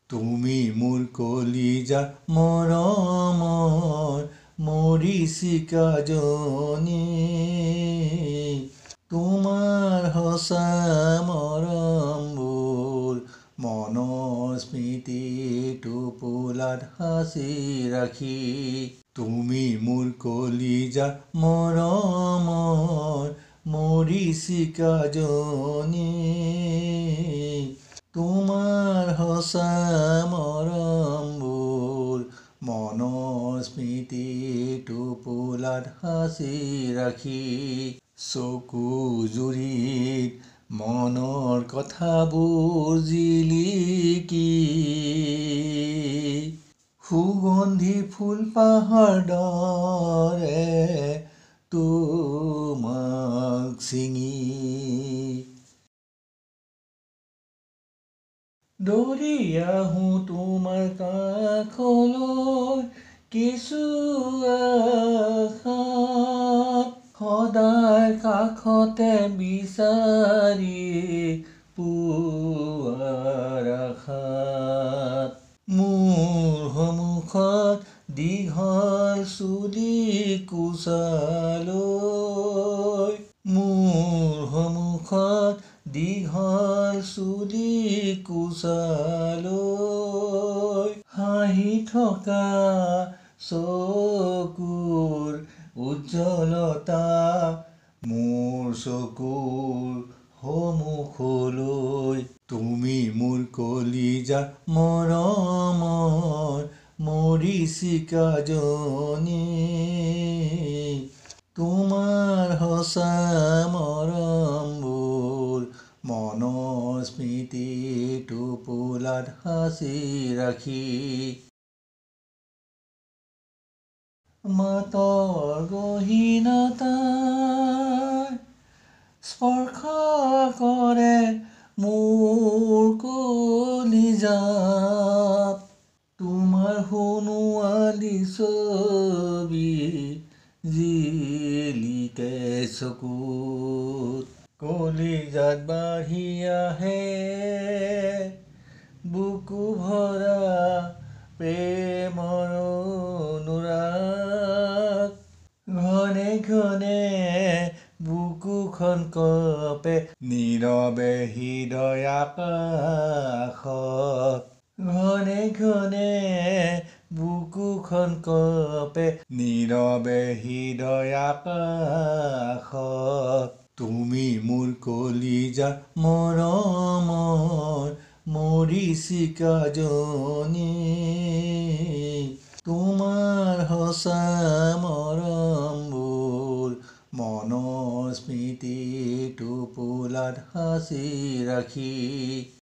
তুমি মোৰ কলিজা মৰমৰ মৰীচিকাজনী তোমাৰ সঁচা মৰমবোৰ মনৰ স্মৃতিটো টোপোলাত সাঁচি ৰাখি তুমি মোৰ কলিজা মৰমৰ মৰীচিকাজনী তোমাৰ সঁচা মৰমবোৰ মনৰ স্মৃতিটো টোপোলাত সাঁচি ৰাখি চকু জুৰিত মনৰ কথাবোৰ জিলিকি সুগন্ধি ফুলপাহৰ দৰে তোমাক ছিঙি দৌৰি আহোঁ তোমাৰ কাষলৈ কিছু আশাত সদায় কাষতে বিচাৰি পোৱাৰ আশাত মোৰ সন্মুখত দীঘল চুলি কোচালৈ মোৰ সন্মুখত দীঘল চুলি কোচালৈ হাঁহি থকা চকুৰ উজ্জ্বলতা মোৰ চকুৰ সন্মুখলৈ তুমি মোৰ কলিজা মৰমৰ মৰীচিকাজনী তোমাৰ সঁচা মৰমবোৰ মনৰ স্মৃতিটো টোপোলাত সাঁচি ৰাখি মাতৰ গহীনতাই স্পৰ্শ কৰে মোৰ কলিজাত তোমাৰ সোণোৱালী ছবি জিলিকে চকুত কলিজাত বাঢ়ি আহে বুকু ভৰা প্ৰেমৰ অনুৰাগ ঘনে ঘনে বুকুখন কঁপে নীৰৱে হৃদয় আকাশত ঘনে ঘনে বুকুখন কঁপে নীৰৱে হৃদয় আকাশত তুমি মোৰ কলিজা মৰমৰ মৰীচিকাজনী তোমাৰ সঁচা মৰমবোৰ মনৰ স্মৃতিটো টোপোলাত সাঁচি ৰাখি